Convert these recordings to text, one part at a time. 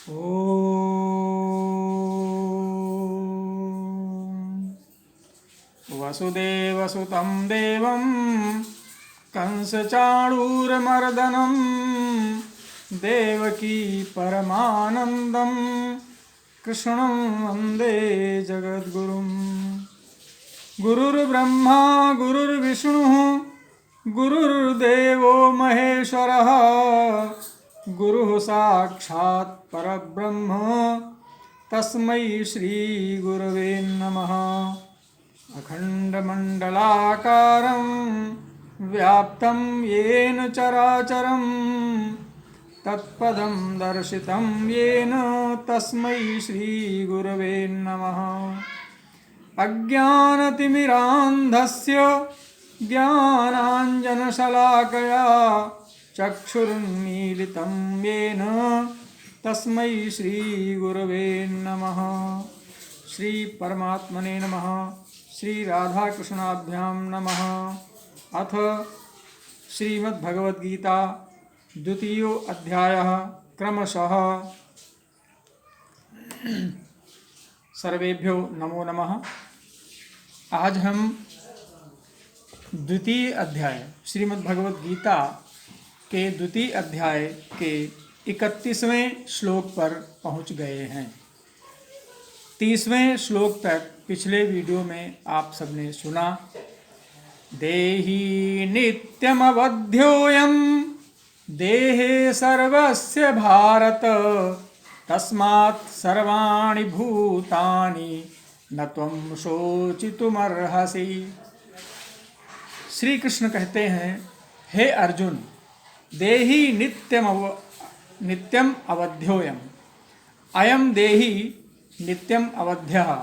ॐ वसुदेवसुतं देवं कंसचाणूरमर्दनं देवकी परमानन्दं कृष्णं वन्दे जगद्गुरुं। गुरुर्ब्रह्मा गुरुर्विष्णुः गुरुर्देवो महेश्वरः गुरुः साक्षात् परब्रह्म तस्मै श्रीगुरवे नमः। अखण्डमण्डलाकारं व्याप्तं येन चराचरं तत्पदं दर्शितं येन तस्मै श्रीगुरवे नमः। अज्ञानतिमिरान्धस्य ज्ञानाञ्जनशलाकया चक्षुरुन्मीलितं येन तस्मै श्रीगुरवे नमः। श्रीपरमात्मने नमः। श्रीराधाकृष्णाभ्यां नमः। अथ श्रीमद्भगवद्गीता द्वितीयो अध्यायः क्रमशः। सर्वेभ्यो नमो नमः। आज हम द्वितीय अध्याय श्रीमद्भगवद्गीता के द्वितीय अध्याय के 31वें श्लोक पर पहुंच गए हैं। 30वें श्लोक तक पिछले वीडियो में आप सबने सुना। देहि नित्यमवध्योऽयं देहे सर्वस्य भारत तस्मात् सर्वाणि भूतानि न त्वं शोचितुमर्हसि। श्री कृष्ण कहते हैं, हे अर्जुन, देहि नित्यम अवध्योयम अयम देहि नित्यम अवध्यः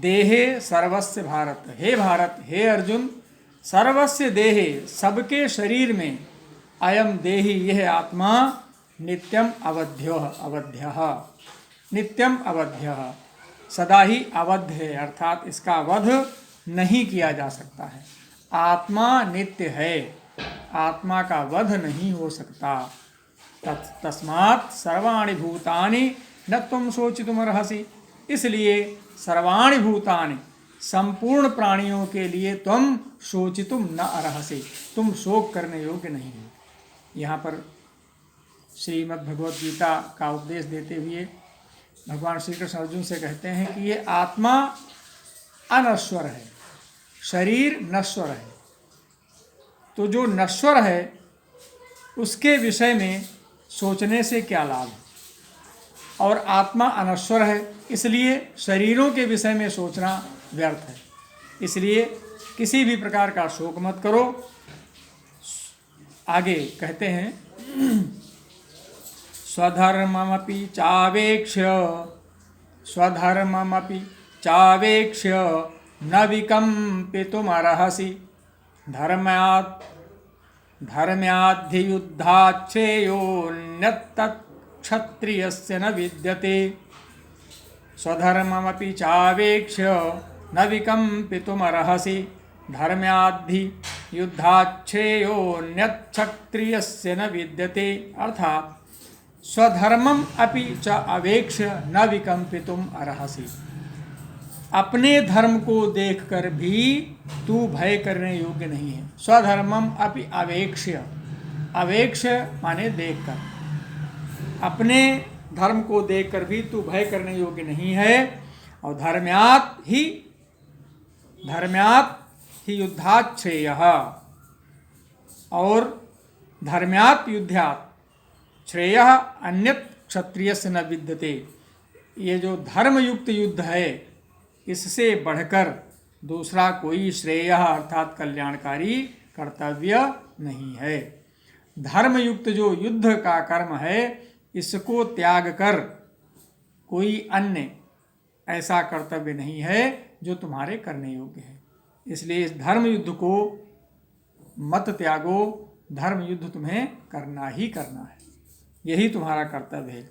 देहे सर्वस्य भारत। हे भारत, हे अर्जुन, सर्वस्य देहे सबके शरीर में अयम देहि यह आत्मा नित्यम अवध्यः नित्यम अवध्यः सदा ही अवध्य है, अर्थात इसका वध नहीं किया जा सकता है। आत्मा नित्य है, आत्मा का वध नहीं हो सकता। तस्मात् सर्वाणि भूतानि न त्वं शोचितुमर्हसि, इसलिए सर्वाणि भूतानि संपूर्ण प्राणियों के लिए तुम शोचितुम न अर्हसि, तुम शोक करने योग्य नहीं हो। यहाँ पर श्रीमद्भगवद्गीता का उपदेश देते हुए भगवान श्री कृष्ण अर्जुन से कहते हैं कि ये आत्मा अनश्वर है, शरीर नश्वर है। तो जो नश्वर है उसके विषय में सोचने से क्या लाभ है, और आत्मा अनश्वर है, इसलिए शरीरों के विषय में सोचना व्यर्थ है। इसलिए किसी भी प्रकार का शोक मत करो। आगे कहते हैं, स्वधर्ममपि चावेक्ष्य न विकम्पितुमर्हसि धर्म्याद्धियुद्धाच्छ्रेयोऽन्यत् क्षत्रियस्य न विद्यते। स्वधर्ममपि चावेक्ष्य न विकम्पितुमर्हसि धर्म्याद्धियुद्धाच्छ्रेयोऽन्यत् क्षत्रियस्य न विद्यते। अर्थात स्वधर्मम अपि च अवेक्ष्य न विकम्पितुम अर्हसि, अपने धर्म को देखकर भी तू भय करने योग्य नहीं है। स्वधर्मम अपि अवेक्ष्य, अवेक्ष्य माने देखकर, अपने धर्म को देखकर भी तू भय करने योग्य नहीं है। और धर्म्यात् ही युद्धात् श्रेयः, और धर्म्यात् युद्धात् श्रेयः अन्यत् क्षत्रियस्य न विद्यते। ये जो धर्मयुक्त युद्ध है, इससे बढ़कर दूसरा कोई श्रेय अर्थात कल्याणकारी कर्तव्य नहीं है। धर्मयुक्त जो युद्ध का कर्म है, इसको त्याग कर कोई अन्य ऐसा कर्तव्य नहीं है जो तुम्हारे करने योग्य है। इसलिए इस धर्म युद्ध को मत त्यागो, धर्म युद्ध तुम्हें करना ही करना है, यही तुम्हारा कर्तव्य है।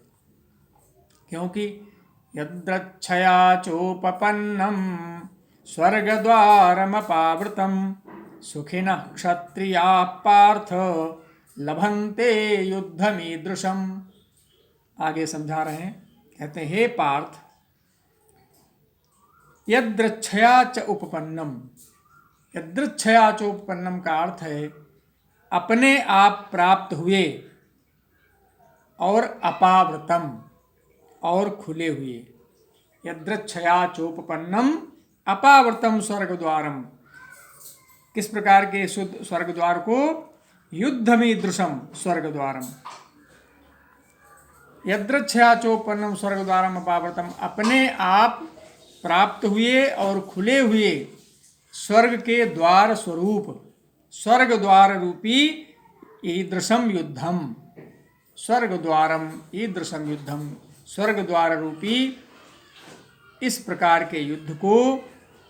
क्योंकि यद्रच्छया चोपपन्नं स्वर्गद्वारमपावृतं सुखिनः क्षत्रियाः पार्थ लभन्ते युद्धमीदृशम्। आगे समझा रहे हैं। कहते हैं, हे पार्थ, यदृच्छया च उपपन्नम, यदृच्छया च उपपन्नम का अर्थ है अपने आप प्राप्त हुए और अपावृतम और खुले हुए। यदृच्छया चोपपन्नम अपावृतम स्वर्ग द्वारम, किस प्रकार के शुद्ध स्वर्ग द्वार को? युद्धमीदृशम स्वर्ग द्वारम। यदृच्छया चोपन्नम स्वर्ग द्वारम अपावृतम, अपने आप प्राप्त हुए और खुले हुए स्वर्ग के द्वार स्वरूप, स्वर्ग द्वार रूपी ईदृशम युद्धम, स्वर्ग द्वारम ईदृशम युद्धम, स्वर्ग द्वार रूपी इस प्रकार के युद्ध को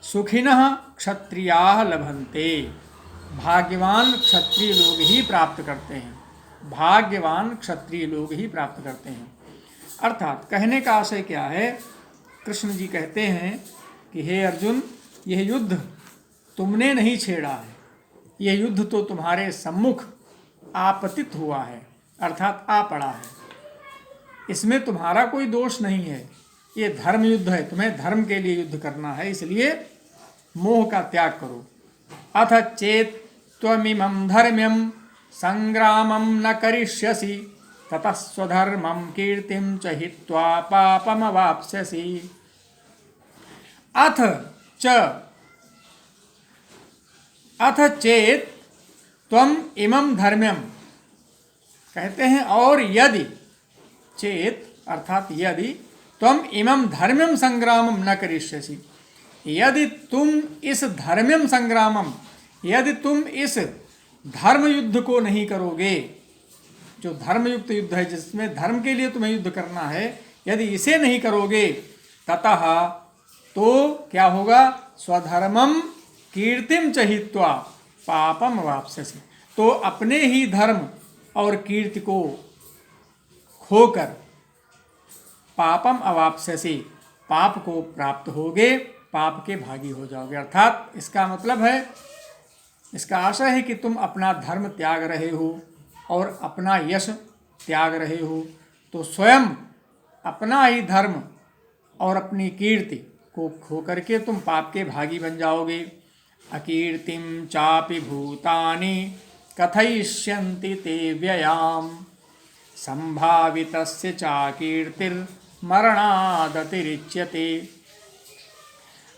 सुखिनः क्षत्रियाः लभन्ते, भाग्यवान क्षत्रिय लोग ही प्राप्त करते हैं, भाग्यवान क्षत्रिय लोग ही प्राप्त करते हैं। अर्थात कहने का आशय क्या है? कृष्ण जी कहते हैं कि हे अर्जुन, यह युद्ध तुमने नहीं छेड़ा है, यह युद्ध तो तुम्हारे सम्मुख आपतित हुआ है, अर्थात आ पड़ा है। इसमें तुम्हारा कोई दोष नहीं है, ये धर्म युद्ध है, तुम्हें धर्म के लिए युद्ध करना है, इसलिए मोह का त्याग करो। अथ चेत् त्वमिमं धर्म्यं संग्रामं न करिष्यसि ततः स्वधर्मं कीर्तिं च हित्वा पापमवाप्स्यसि। अथ चेत् त्वम इमं धर्म्यम, कहते हैं और यदि, चेत अर्थात यदि, त्वम इमं धर्म्यम संग्रामम न करिष्यसि, यदि तुम इस धर्म्यम संग्रामम, यदि तुम इस धर्म युद्ध को नहीं करोगे, जो धर्मयुक्त युद्ध है जिसमें धर्म के लिए तुम्हें युद्ध करना है, यदि इसे नहीं करोगे, ततः तो क्या होगा? स्वधर्मम कीर्तिम च हित्वा पापम वाप्स्यसि, तो अपने ही धर्म और कीर्ति को खोकर पापम अवाप्स्यसि, पाप को प्राप्त होगे, पाप के भागी हो जाओगे। अर्थात इसका मतलब है, इसका आशय है कि तुम अपना धर्म त्याग रहे हो और अपना यश त्याग रहे हो, तो स्वयं अपना ही धर्म और अपनी कीर्ति को खो करके तुम पाप के भागी बन जाओगे। अकीर्तिम चापि भूतानि कथयिष्यन्ति ते व्ययाम संभावितस्य चाकीर्तिर्मरणादतिरिच्यते।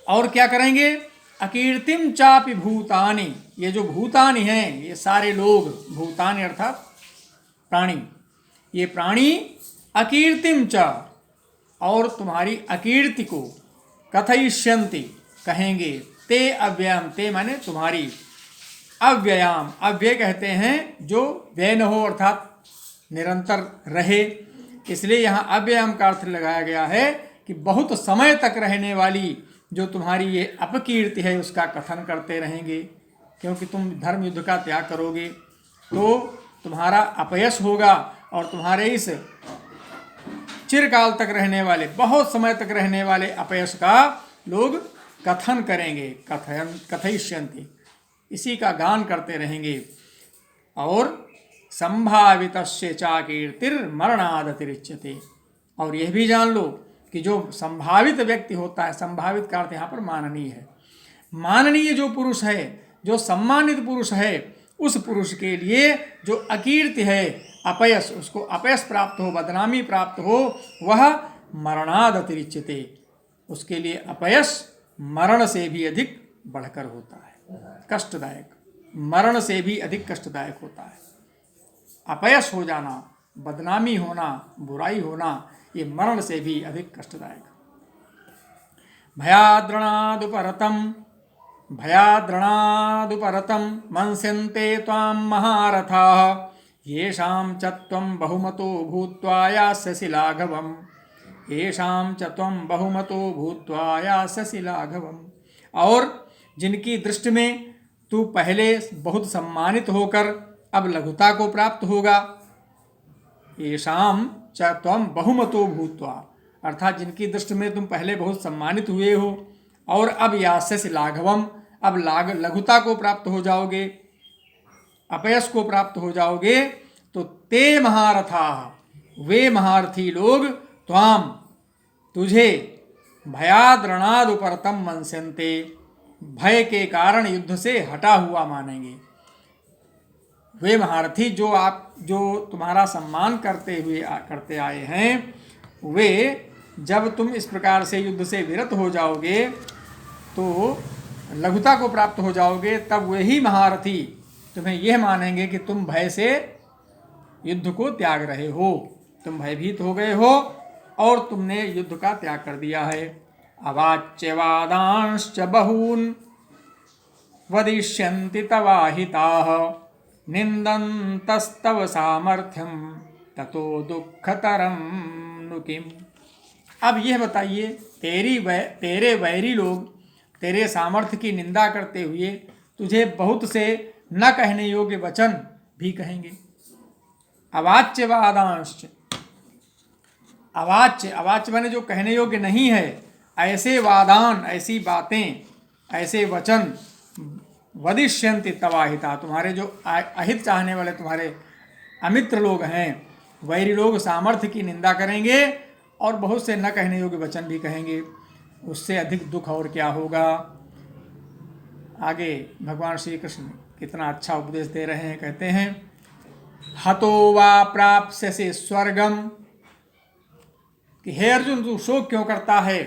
और क्या करेंगे? अकीर्तिम चापि भूतानि, ये जो भूतानि हैं, ये सारे लोग, भूतानि अर्थात प्राणी, ये प्राणी अकीर्तिम च, और तुम्हारी अकीर्ति को, कथयिष्यन्ति कहेंगे, ते अव्ययम, ते माने तुम्हारी, अव्ययाम, अव्यय कहते हैं जो व्यय न हो अर्थात निरंतर रहे, इसलिए यहाँ अव्ययम का अर्थ लगाया गया है कि बहुत समय तक रहने वाली जो तुम्हारी ये अपकीर्ति है उसका कथन करते रहेंगे, क्योंकि तुम धर्म युद्ध का त्याग करोगे तो तुम्हारा अपयश होगा और तुम्हारे इस चिरकाल तक रहने वाले, बहुत समय तक रहने वाले अपयश का लोग कथन करेंगे, कथयिष्यन्ति, इसी का गान करते रहेंगे। और संभावितस्य चाकीर्तिर्मरणादतिरिच्यते, और यह भी जान लो कि जो संभावित व्यक्ति होता है, संभावित का अर्थ यहाँ पर माननीय है, माननीय जो पुरुष है, जो सम्मानित पुरुष है, उस पुरुष के लिए जो अकीर्ति है, अपयश, उसको अपयश प्राप्त हो, बदनामी प्राप्त हो, वह मरणाद अतिरिच्यते, उसके लिए अपयश मरण से भी अधिक बढ़कर होता है, कष्टदायक, मरण से भी अधिक कष्टदायक होता है। अपयश हो जाना, बदनामी होना, बुराई होना, ये मरण से भी अधिक कष्टदायक। भयाद्रणादुपरतं मंस्यन्ते त्वां महारथाः येषां च त्वं बहुमतो भूत्वा यास्यसि लाघवम्, येषां च त्वं बहुमतो भूत्वा यास्यसि लाघवम्, और जिनकी दृष्टि में तू पहले बहुत सम्मानित होकर अब लघुता को प्राप्त होगा। येषां च त्वं बहुमतो भूत्वा, अर्थात जिनकी दृष्टि में तुम पहले बहुत सम्मानित हुए हो और अब यास्यसि लाघवम, अब लघुता को प्राप्त हो जाओगे, अपयश को प्राप्त हो जाओगे, तो ते महारथा, वे महारथी लोग त्वाम तुझे भयाद रणाद उपरतम मनस्यन्ते भय के कारण युद्ध से हटा हुआ मानेंगे। वे महारथी जो तुम्हारा सम्मान करते आए हैं, वे जब तुम इस प्रकार से युद्ध से विरत हो जाओगे तो लघुता को प्राप्त हो जाओगे, तब वही महारथी तुम्हें यह मानेंगे कि तुम भय से युद्ध को त्याग रहे हो, तुम भयभीत हो गए हो और तुमने युद्ध का त्याग कर दिया है। अवाच्यवादांश्च बहून् वदिष्यन्ति तवाहिताः निन्दन्तस्तव सामर्थ्यं ततो दुःखतरं नु किम्। अब यह बताइए, तेरे वैरी लोग तेरे सामर्थ्य की निंदा करते हुए तुझे बहुत से न कहने योग्य वचन भी कहेंगे। अवाच्यवादांश्च, अवाच्य माने जो कहने योग्य नहीं है, ऐसे वादान, ऐसी बातें, ऐसे वचन वदिष्यन्ति तवाहिता, तुम्हारे जो अहित चाहने वाले तुम्हारे अमित्र लोग हैं, वैरी लोग सामर्थ्य की निंदा करेंगे और बहुत से न कहने योग्य वचन भी कहेंगे। उससे अधिक दुख और क्या होगा। आगे भगवान श्री कृष्ण कितना अच्छा उपदेश दे रहे हैं, कहते हैं हतो वा प्राप्स्यसि स्वर्गम, कि हे अर्जुन तू शोक क्यों करता है,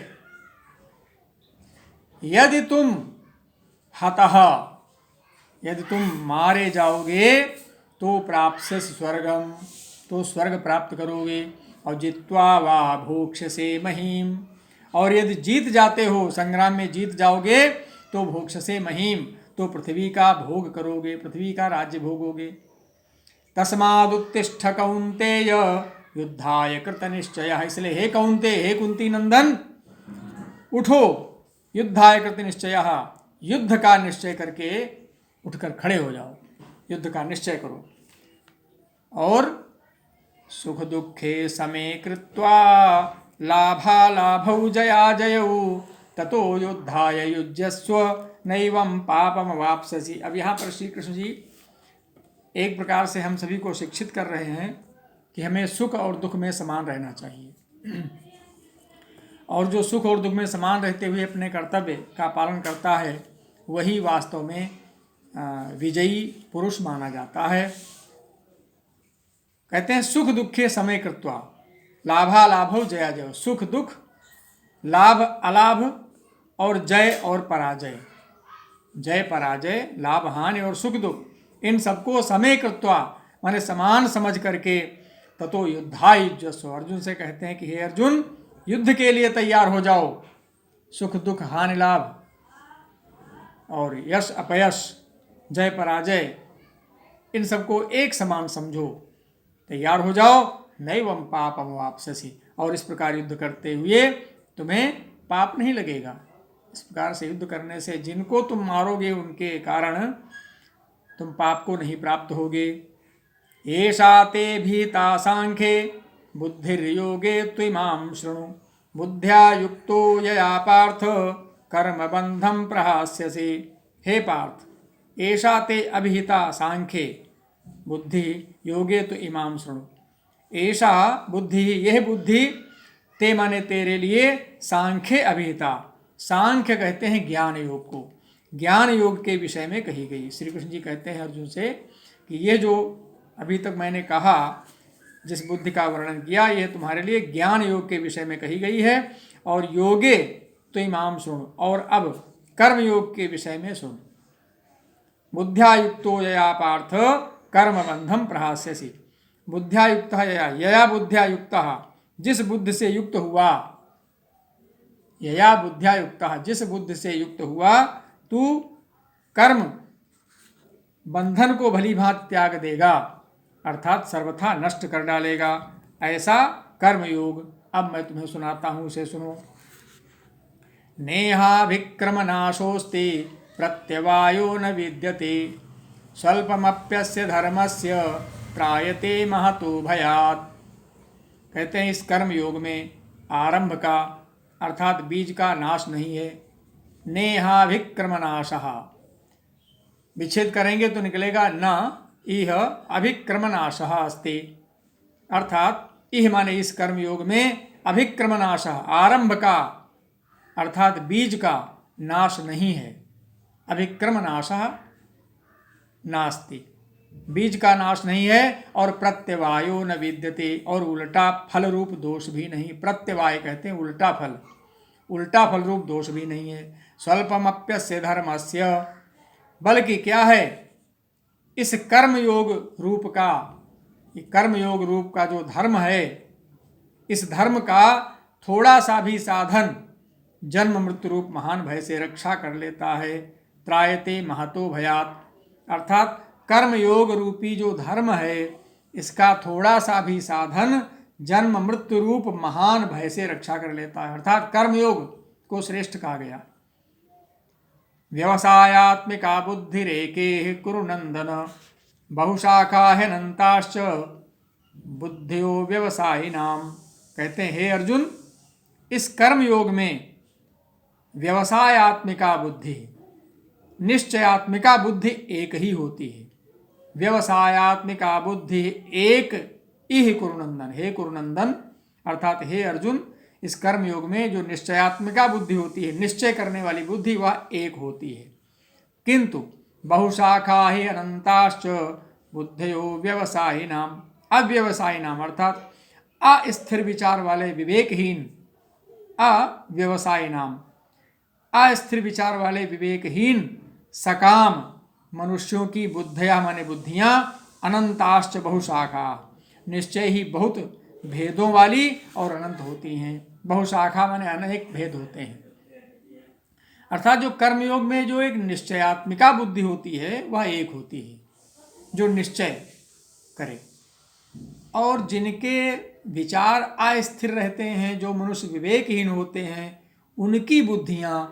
यदि तुम हतः, यदि तुम मारे जाओगे तो प्राप्स्यसि स्वर्गम, तो स्वर्ग प्राप्त करोगे। और जित्वा वा भोक्ष्यसे महीम, और यदि जीत जाते हो, संग्राम में जीत जाओगे तो भोक्ष्यसे महीम, तो पृथ्वी का भोग करोगे, पृथ्वी का राज्य भोगोगे। तस्मादुत्तिष्ठ कौन्तेय युद्धाय कृतनिश्चयः, इसलिए हे कौन्तेय, हे कुंती नंदन, उठो, युद्धाय कृतनिश्चयः, युद्ध का निश्चय करके उठकर खड़े हो जाओ, युद्ध का निश्चय करो। और सुख दुखे समे कृत्वा लाभालाभौ जया जयौ ततो युद्धाय युज्यस्व नैवं पापम वाप्स्यसि। अब यहाँ पर श्री कृष्ण जी एक प्रकार से हम सभी को शिक्षित कर रहे हैं कि हमें सुख और दुख में समान रहना चाहिए, और जो सुख और दुख में समान रहते हुए अपने कर्तव्य का पालन करता है वही वास्तव में विजयी पुरुष माना जाता है। कहते हैं सुख दुखे समय कृत्वा लाभालाभौ जया जय, सुख दुख, लाभ अलाभ और जय और पराजय, जय पराजय, लाभ हानि और सुख दुख, इन सबको समय कृत्वा माने समान समझ करके ततो युद्धाय युज्यस्व, अर्जुन से कहते हैं कि हे अर्जुन युद्ध के लिए तैयार हो जाओ। सुख दुख, हानि लाभ और यश अपयश, जय पराजय, इन सबको एक समान समझो, तैयार हो जाओ। नैवं पापम वाप्स्यसि, और इस प्रकार युद्ध करते हुए तुम्हें पाप नहीं लगेगा। इस प्रकार से युद्ध करने से जिनको तुम मारोगे उनके कारण तुम पाप को नहीं प्राप्त होगे। एषा ते भीता सांख्ये बुद्धिर्योगे त्विमां शृणु बुद्ध्या युक्तो यया पार्थ कर्मबंधं प्रहास्यसि। हे पार्थ, एषा ते अभिहिता सांख्ये बुद्धि योगे तो इमाम शृणु, ऐसा बुद्धि, यह बुद्धि ते माने तेरे लिए सांख्य अभिहिता, सांख्य कहते हैं ज्ञान योग को, ज्ञान योग के विषय में कही गई। श्री कृष्ण जी कहते हैं अर्जुन से कि यह जो अभी तक मैंने कहा, जिस बुद्धि का वर्णन किया, यह तुम्हारे लिए ज्ञान योग के विषय में कही गई है। और योगे तो इमाम सुन, और अब कर्म योग के विषय में सुन। बुद्ध्या युक्तो यया पार्थ कर्म बंधम प्रहास्यसि, बुद्ध्या युक्त यया बुद्ध्या युक्त, जिस बुद्धि से युक्त हुआ, यया बुद्ध्या युक्त, जिस बुद्धि से युक्त हुआ तू कर्म बंधन को भली भांति त्याग देगा, अर्थात सर्वथा नष्ट कर डालेगा, ऐसा कर्मयोग अब मैं तुम्हें सुनाता हूँ, उसे सुनो। नेहाभिक्रमनाशोस्ति प्रत्यवायो न विद्यते स्वल्पमप्यस्य धर्मस्य त्रायते महतो भयात्। कहते हैं इस कर्म योग में आरंभ का अर्थात बीज का नाश नहीं है। नेहाभिक्रमनाशः, विच्छेद करेंगे तो निकलेगा न इह अभिक्रमनाशः अस्ति, अर्थात इह माने इस कर्म योग में अभिक्रम नाश, आरंभ का अर्थात बीज का नाश नहीं है। अभिक्रम नाश नास्ति, बीज का नाश नहीं है। और प्रत्यवायो न विद्यते, और उल्टा फल रूप दोष भी नहीं। प्रत्यवाय कहते हैं उल्टा फल, उल्टा फल रूप दोष भी नहीं है। स्वल्पमप्यस्य धर्मस्य, बल्कि क्या है, इस कर्मयोग रूप का, कर्मयोग रूप का जो धर्म है, इस धर्म का थोड़ा सा भी साधन जन्म मृत्यु रूप महान भय से रक्षा कर लेता है। त्रायते महतो भयात, अर्थात कर्मयोग रूपी जो धर्म है, इसका थोड़ा सा भी साधन जन्म मृत्यु रूप महान भय से रक्षा कर लेता है। अर्थात कर्मयोग को श्रेष्ठ कहा गया। व्यवसायात्मिका बुद्धिरेके कुरु नंदन, बहुशाखा ह्यनंताश्च बुद्धियो व्यवसायिनाम। कहते हैं हे अर्जुन, इस कर्मयोग में व्यवसायात्मिका बुद्धि, निश्चयात्मिका बुद्धि एक ही होती है। व्यवसायात्मिका बुद्धि एक इह कुरुनंदन, हे कुरुनंदन अर्थात हे अर्जुन, इस कर्म योग में जो निश्चयात्मिका बुद्धि होती है, निश्चय करने वाली बुद्धि, वह एक होती है। किंतु बहुशाखा ही अनंताश्च बुद्धयो व्यवसायिनाम, अव्यवसायिनाम अर्थात अस्थिर विचार वाले विवेकहीन, अव्यवसायिनाम अस्थिर विचार वाले विवेकहीन सकाम मनुष्यों की बुद्धियां माने बुद्धियां, अनंताश्च बहुशाखा निश्चय ही बहुत भेदों वाली और अनंत होती हैं। बहुशाखा माने अनेक भेद होते हैं। अर्थात जो कर्मयोग में जो एक निश्चयात्मिका बुद्धि होती है वह एक होती है, जो निश्चय करे। और जिनके विचार अस्थिर रहते हैं, जो मनुष्य विवेकहीन होते हैं, उनकी बुद्धियां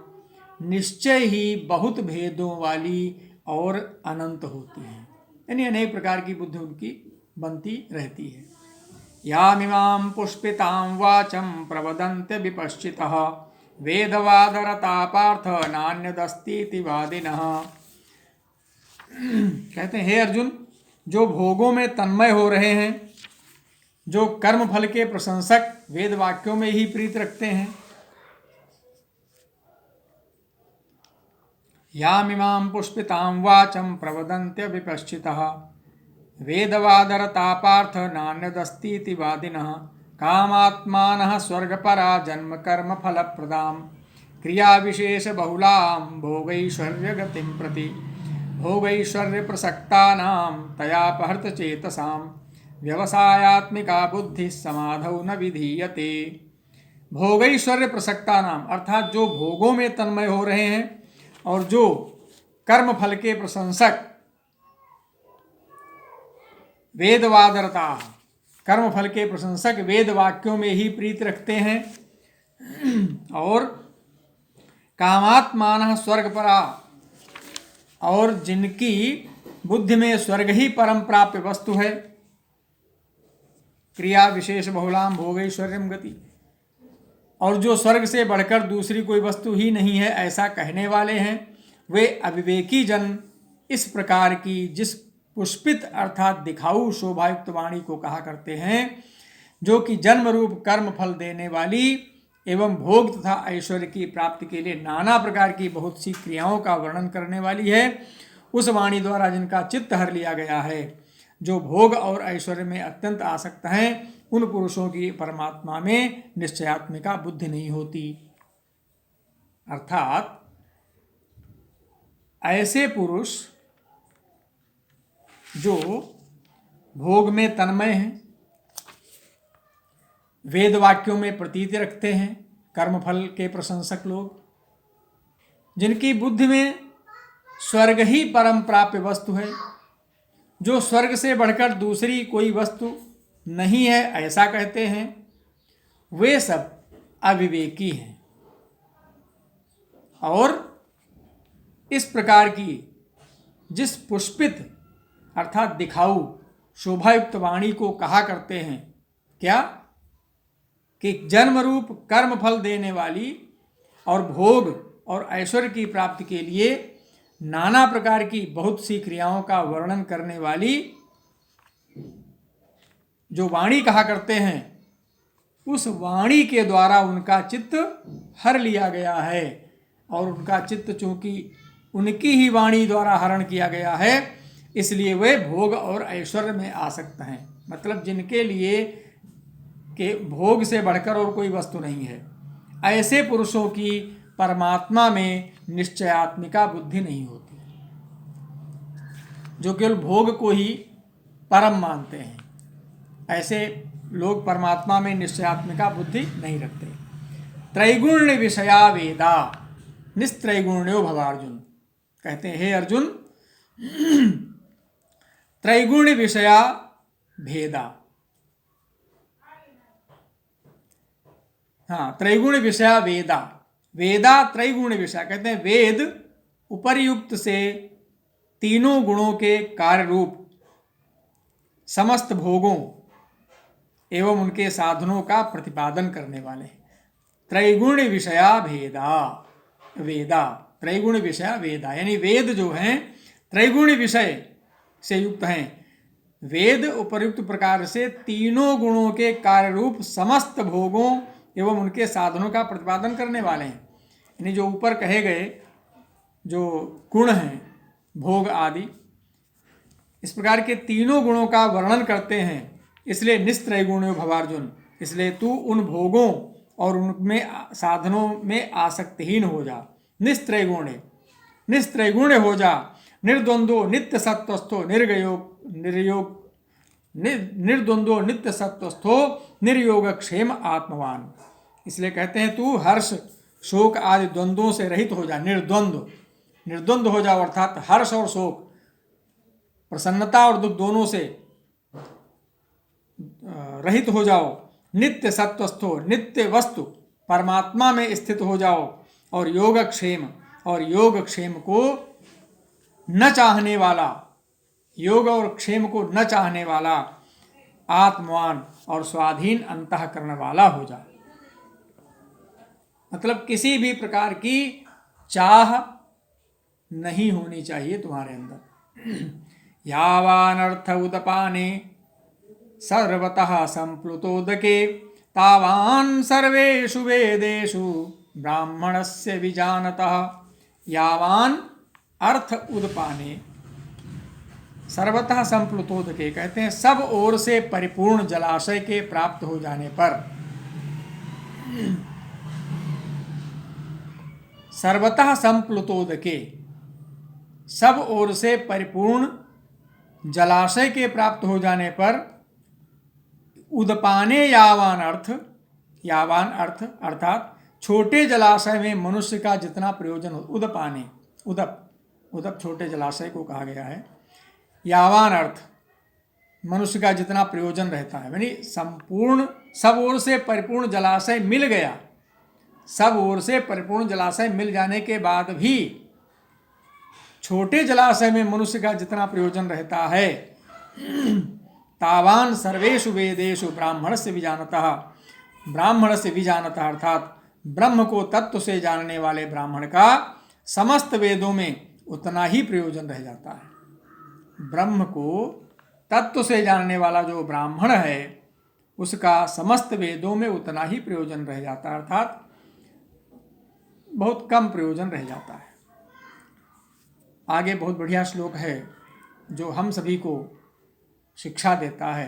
निश्चय ही बहुत भेदों वाली और अनंत होती हैं। यानी अनेक प्रकार की बुद्धि उनकी बनती रहती है। यामिमां पुष्पितां वाचं प्रवदन्त्य विपश्चितः वेदवादरता पार्थ नान्यदस्तीति वादिनः। कहते हैं हे अर्जुन, जो भोगों में तन्मय हो रहे हैं, जो कर्म फल के प्रशंसक वेद वाक्यों में ही प्रीत रखते हैं, यामिमां पुष्पितां वाचं प्रवदन्त्य विपश्चितः वेदवादरता पार्थ नान्यदस्तीति वादिनः कामात्मानः स्वर्गपरा जन्म कर्म फलप्रदां क्रिया विशेष बहुलां भोगैश्वर्य गतिं प्रति भोगैश्वर्य प्रसक्तानां तयापहृत चेतसां व्यवसायात्मिका बुद्धि समाधौ न विधीयते। भोगैश्वर्य प्रसक्तानां अर्थात जो भोगों में तन्मय हो रहे हैं और जो कर्म फल के प्रशंसक वेदवादरता, कर्म फल के प्रशंसक वेद वाक्यों में ही प्रीत रखते हैं, और कामात्मान स्वर्गपरा, और जिनकी बुद्धि में स्वर्ग ही परम प्राप्य वस्तु है, क्रिया विशेष बहुलाम भोगैश्वर्यम गति, और जो स्वर्ग से बढ़कर दूसरी कोई वस्तु ही नहीं है ऐसा कहने वाले हैं, वे अविवेकी जन इस प्रकार की जिस पुष्पित अर्थात दिखाऊ शोभायुक्त वाणी को कहा करते हैं, जो कि जन्म रूप कर्म फल देने वाली एवं भोग तथा ऐश्वर्य की प्राप्ति के लिए नाना प्रकार की बहुत सी क्रियाओं का वर्णन करने वाली है, उस वाणी द्वारा जिनका चित्त हर लिया गया है, जो भोग और ऐश्वर्य में अत्यंत आसक्त हैं, उन पुरुषों की परमात्मा में निश्चयात्मिका बुद्धि नहीं होती। अर्थात ऐसे पुरुष जो भोग में तन्मय हैं, वेद वाक्यों में प्रतीति रखते हैं, कर्मफल के प्रशंसक लोग, जिनकी बुद्धि में स्वर्ग ही परम प्राप्य वस्तु है, जो स्वर्ग से बढ़कर दूसरी कोई वस्तु नहीं है ऐसा कहते हैं, वे सब अविवेकी हैं। और इस प्रकार की जिस पुष्पित अर्थात दिखाऊ शोभायुक्त वाणी को कहा करते हैं, क्या कि जन्म रूप कर्म फल देने वाली और भोग और ऐश्वर्य की प्राप्ति के लिए नाना प्रकार की बहुत सी क्रियाओं का वर्णन करने वाली जो वाणी कहा करते हैं, उस वाणी के द्वारा उनका चित्त हर लिया गया है। और उनका चित्त चूंकि उनकी ही वाणी द्वारा हरण किया गया है, इसलिए वे भोग और ऐश्वर्य में आसक्त हैं। मतलब जिनके लिए के भोग से बढ़कर और कोई वस्तु नहीं है, ऐसे पुरुषों की परमात्मा में निश्चयात्मिका बुद्धि नहीं होती, जो केवल भोग को ही परम मानते हैं। ऐसे लोग परमात्मा में निश्चयात्मिका बुद्धि नहीं रखते। त्रैगुण्य विषया वेदा निस्त्रैगुण्यो भवार्जुन। कहते हैं हे अर्जुन, त्रैगुण्य विषया भेदा, हाँ, त्रैगुण्य विषया वेदा, वेदा त्रैगुण्य विषय। कहते हैं वेद उपर्युक्त से तीनों गुणों के कार्य रूप समस्त भोगों एवं उनके साधनों का प्रतिपादन करने वाले हैं। त्रैगुण्य विषया भेदा वेदा, त्रैगुण्य विषया वेदा, यानी वेद जो हैं त्रैगुण्य विषय से युक्त हैं। वेद उपर्युक्त प्रकार से तीनों गुणों के कार्य रूप समस्त भोगों एवं उनके साधनों का प्रतिपादन करने वाले हैं। यानी जो ऊपर कहे गए जो गुण हैं, भोग आदि, इस प्रकार के तीनों गुणों का वर्णन करते हैं। इसलिए निस्त्रैगुण्यो भवार्जुन, इसलिए तू उन भोगों और उनमें साधनों में आसक्तिहीन हो जा। निस्त्रैगुण्य हो जा। निर्द्वंद्वो नित्य सत्वस्थो निर्द्वंद्वो नित्य सत्वस्थो निर्योग क्षेम आत्मवान। इसलिए कहते हैं तू हर्ष शोक आदि द्वंद्वों से रहित हो जा। निर्द्वंद्व हो जाओ, अर्थात हर्ष और शोक, प्रसन्नता और दुख दोनों से रहित हो जाओ। नित्य सत्वस्थो, नित्य वस्तु परमात्मा में स्थित हो जाओ। और योगक्षेम, और योगक्षेम को न चाहने वाला, योग और क्षेम को न चाहने वाला, आत्मवान और स्वाधीन अंतःकरण वाला हो जा। मतलब किसी भी प्रकार की चाह नहीं होनी चाहिए तुम्हारे अंदर। यावानर्थ उदपाने सर्वतः संप्लुतोदके तावान सर्वेषु वेदेषु ब्राह्मणस्य विजानतः। यावान अर्थ उदपाने सर्वतः संप्लुतोदके, कहते हैं सब ओर से परिपूर्ण जलाशय के प्राप्त हो जाने पर। सर्वतः संप्लुतोदके, सब ओर से परिपूर्ण जलाशय के प्राप्त हो जाने पर। उदपाने यावान अर्थ, यावान अर्थ अर्थात छोटे जलाशय में मनुष्य का जितना प्रयोजन हो। उदपाने, उदप छोटे जलाशय को कहा गया है। यावान अर्थ मनुष्य का जितना प्रयोजन रहता है, यानी संपूर्ण सब ओर से परिपूर्ण जलाशय मिल गया। सब ओर से परिपूर्ण जलाशय मिल जाने के बाद भी छोटे जलाशय में मनुष्य का जितना प्रयोजन रहता है, तावान सर्वेषु वेदेषु ब्राह्मणस्य विजानतः। ब्राह्मणस्य विजानतः अर्थात ब्रह्म को तत्व से जानने वाले ब्राह्मण का समस्त वेदों में उतना ही प्रयोजन रह जाता है। ब्रह्म को तत्व से जानने वाला जो ब्राह्मण है, उसका समस्त वेदों में उतना ही प्रयोजन रह जाता है, अर्थात बहुत कम प्रयोजन रह जाता है। आगे बहुत बढ़िया श्लोक है जो हम सभी को शिक्षा देता है।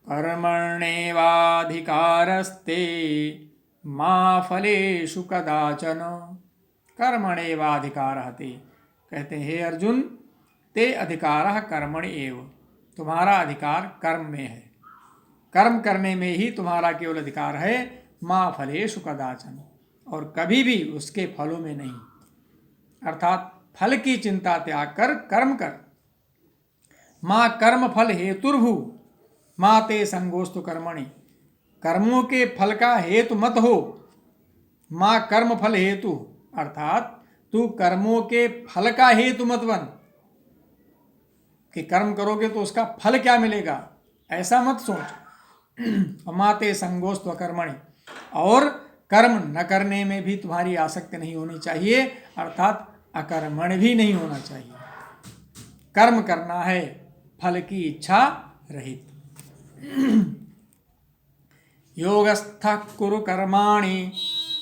कर्मण्येवाधिकारस्ते मा फलेषु कदाचन। कर्मण्येवाधिकारः ते, कहते हैं हे अर्जुन, ते अधिकारः कर्मणि एव, तुम्हारा अधिकार कर्म में है। कर्म करने में ही तुम्हारा केवल अधिकार है। मा फलेषु कदाचन, और कभी भी उसके फलों में नहीं। अर्थात फल की चिंता त्याग कर कर्म कर। माँ कर्म फल हेतुर्भु माँ ते संगोस्तु कर्मणि। कर्मों के फल का हेतु मत हो। माँ कर्म फल हेतु, अर्थात तू कर्मों के फल का हेतु मत बन कि कर्म करोगे तो उसका फल क्या मिलेगा, ऐसा मत सोच। माँ ते संगोस्तु कर्मणि, और कर्म न करने में भी तुम्हारी आसक्ति नहीं होनी चाहिए, अर्थात अकर्मण भी नहीं होना चाहिए। कर्म करना है फल की इच्छा रहित। योगस्थः कुरु कर्माणि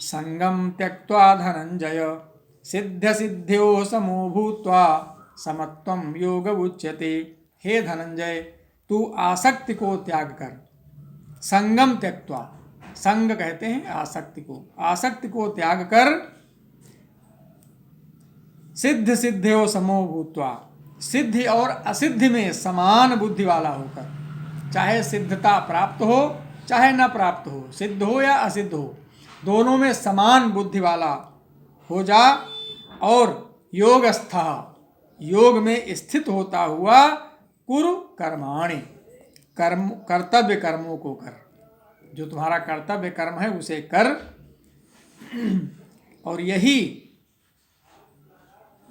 संगम त्यक्त्वा धनंजय सिद्ध्यसिद्ध्योः समो भूत्वा समत्वं योग उच्यते। हे धनंजय, तू आसक्ति को त्याग कर, संगम त्यक्त्वा, संग कहते हैं आसक्ति को, आसक्ति को त्याग कर, सिद्ध सिद्ध्यो समो भूत्वा, सिद्धि और असिद्धि में समान बुद्धि वाला होकर, चाहे सिद्धता प्राप्त हो चाहे न प्राप्त हो, सिद्ध हो या असिद्ध हो, दोनों में समान बुद्धि वाला हो जा। और योगस्था, योग में स्थित होता हुआ, कुरु कर्माणि, कर्म कर्तव्य कर्मों को कर, जो तुम्हारा कर्तव्य कर्म है उसे कर। और यही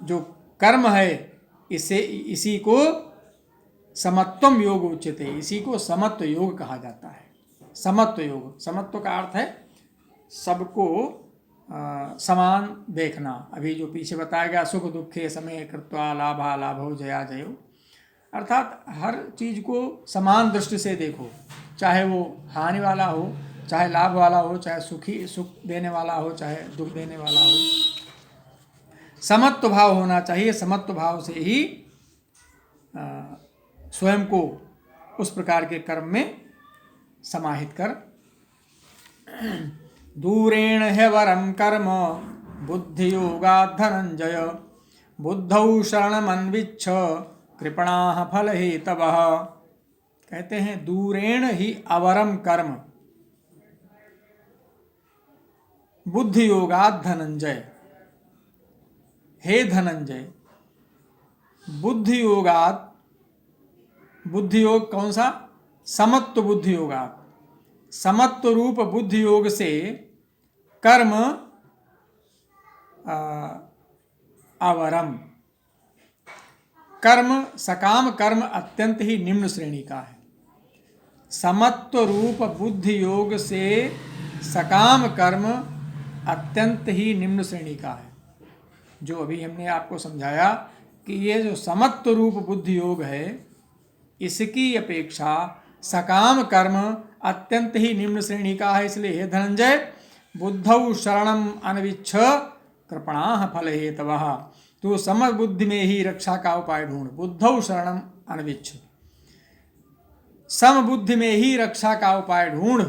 जो कर्म है इसी को समत्वम योग उच्यते, इसी को समत्व योग कहा जाता है। समत्व योग, समत्व का अर्थ है सबको समान देखना। अभी जो पीछे बताया गया, सुख दुखे समय कृत्वा लाभा लाभो जया जयो, अर्थात हर चीज को समान दृष्टि से देखो, चाहे वो हानि वाला हो, चाहे लाभ वाला हो, चाहे सुख देने वाला हो, चाहे दुख देने वाला हो, समत्व भाव होना चाहिए। समत्व भाव से ही स्वयं को उस प्रकार के कर्म में समाहित कर। दूरेण ह्यवरं कर्म बुद्धि योगात् धनंजय बुद्धौ शरणमन्विच्छ कृपणाः फलहेतवः। कहते हैं दूरेण ही अवरम कर्म बुद्धि योगात् धनंजय। हे धनंजय, बुद्धि योगात्, बुद्धि योग कौन सा? समत्व बुद्धि योगात्, समत्व रूप बुद्धि योग से कर्म अवरम, कर्म सकाम कर्म अत्यंत ही निम्न श्रेणी का है। समत्व रूप बुद्धि योग से सकाम कर्म अत्यंत ही निम्न श्रेणी का है। जो अभी हमने आपको समझाया कि ये जो समत्व रूप बुद्धि योग है, इसकी अपेक्षा सकाम कर्म अत्यंत ही निम्न श्रेणी का है। इसलिए हे धनंजय, बुद्धौ शरणम अनविच्छ कृपणाः फलहेतवः, तो समबुद्धि में ही रक्षा का उपाय ढूंढ। बुद्धौ शरणम अनविच्छ, समबुद्धि में ही रक्षा का उपाय ढूंढ,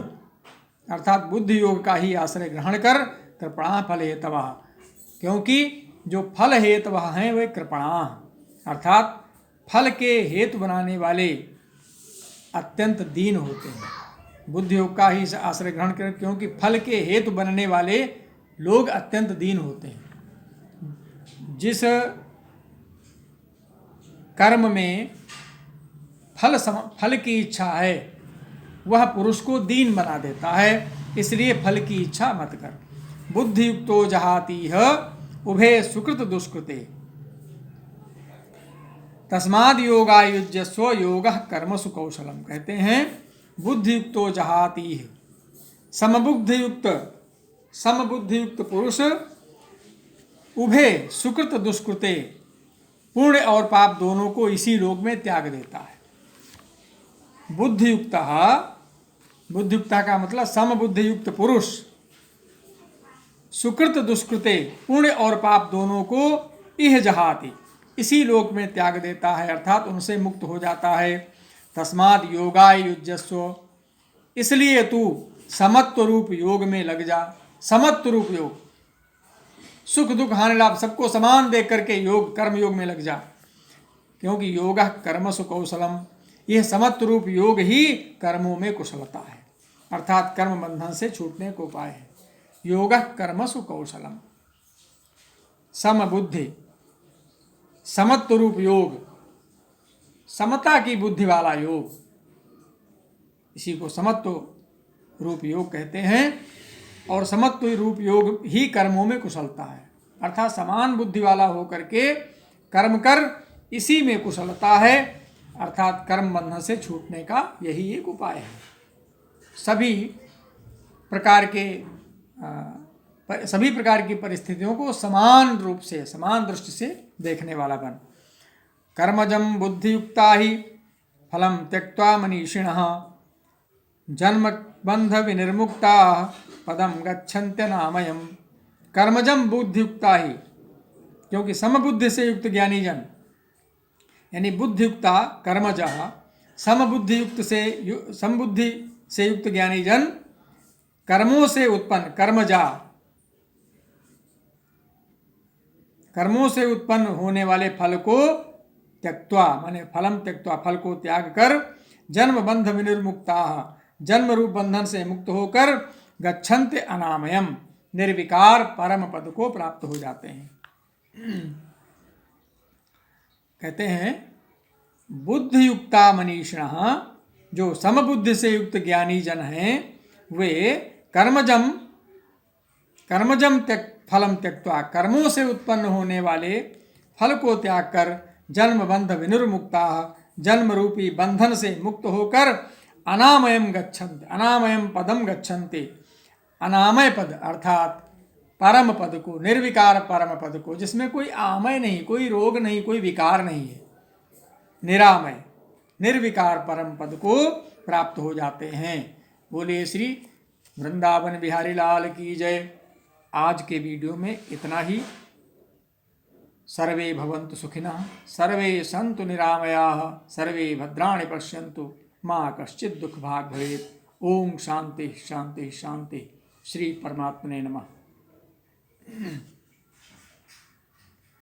अर्थात बुद्धि योग का ही आश्रय ग्रहण कर। कृपणाः फलहेतवः, क्योंकि जो फल हेतवः हैं वे कृपणाः, अर्थात फल के हेतु बनाने वाले अत्यंत दीन होते हैं। बुद्धि योग का ही आश्रय ग्रहण करें, क्योंकि फल के हेतु बनने वाले लोग अत्यंत दीन होते हैं। जिस कर्म में फल की इच्छा है वह पुरुष को दीन बना देता है, इसलिए फल की इच्छा मत कर। बुद्धि युक्तो जहातीह उभे सुकृत दुष्कृते तस्माद् योगायुज्यस्व योगः कर्मसु कौशलम। कहते हैं बुद्धि युक्तो जहाती, समबुद्धि युक्त पुरुष उभे सुकृत दुष्कृते, पुण्य और पाप दोनों को इसी लोक में त्याग देता है। बुद्धियुक्ता का मतलब समबुद्धि युक्त पुरुष सुकृत दुष्कृते, पुण्य और पाप दोनों को इह जहाति, इसी लोक में त्याग देता है, अर्थात उनसे मुक्त हो जाता है। तस्माद् योगायुज्यस्व, इसलिए तू समत्व रूप योग में लग जा। समत्व रूप योग, सुख दुख हानि लाभ सबको समान देख करके योग कर्म योग में लग जा, क्योंकि योगः कर्मसु कौशलम, यह समत्व रूप योग ही कर्मों में कुशलता है, अर्थात कर्म बंधन से छूटने को उपाय है। योगः कर्मसु कौशलम, समबुद्धि, समत्व रूप योग, समता की बुद्धि वाला योग, इसी को समत्व रूप योग कहते हैं। और समत्व रूप योग ही कर्मों में कुशलता है, अर्थात समान बुद्धि वाला होकर के कर्म कर, इसी में कुशलता है, अर्थात कर्म बंधन से छूटने का यही एक उपाय है। सभी प्रकार की परिस्थितियों को समान रूप से, समान दृष्टि से देखने वाला बन। कर्मजं बुद्धियुक्ता ही फलं त्यक्त्वा मनीषिणः जन्म बंध विनिर्मुक्ता पदम गच्छन्त्यनामयम्। कर्मजम बुद्धियुक्ता ही, क्योंकि समबुद्धि से युक्त ज्ञानी जन, यानी बुद्धियुक्ता कर्मजः, समबुद्धि से युक्त ज्ञानी जन कर्मों से उत्पन्न कर्मजा, कर्मों से उत्पन्न होने वाले फल को त्यक्त्वा, माने फलम त्यक्त्वा, फल को त्याग कर, जन्म बंध विनिर्मुक्ता, जन्म रूप बंधन से मुक्त होकर, गच्छन्ति अनामयम, निर्विकार परम पद को प्राप्त हो जाते हैं। कहते हैं बुद्धियुक्ता मनीषिणः, जो समबुद्धि से युक्त ज्ञानी जन हैं, वे कर्मजम फलम त्यक्त्वा, कर्मों से उत्पन्न होने वाले फल को त्याग कर, जन्म बंध विनिर्मुक्ता, जन्म रूपी बंधन से मुक्त होकर, अनामयम गच्छन्ति, अनामयम पदम गच्छन्ति, अनामय पद अर्थात परम पद को, निर्विकार परम पद को, जिसमें कोई आमय नहीं, कोई रोग नहीं, कोई विकार नहीं है, निरामय निर्विकार परम पद को प्राप्त हो जाते हैं। बोलिए श्री वृंदावन बिहारी लाल की जय। आज के वीडियो में इतना ही। सर्वे भवन्तु सुखिनः, सर्वे सन्तु निरामयाः, सर्वे भद्राणि पश्यन्तु, मा कश्चित् दुःखभाग् भवेत्। ओम शांति शांति शांति। श्री परमात्मने नमः।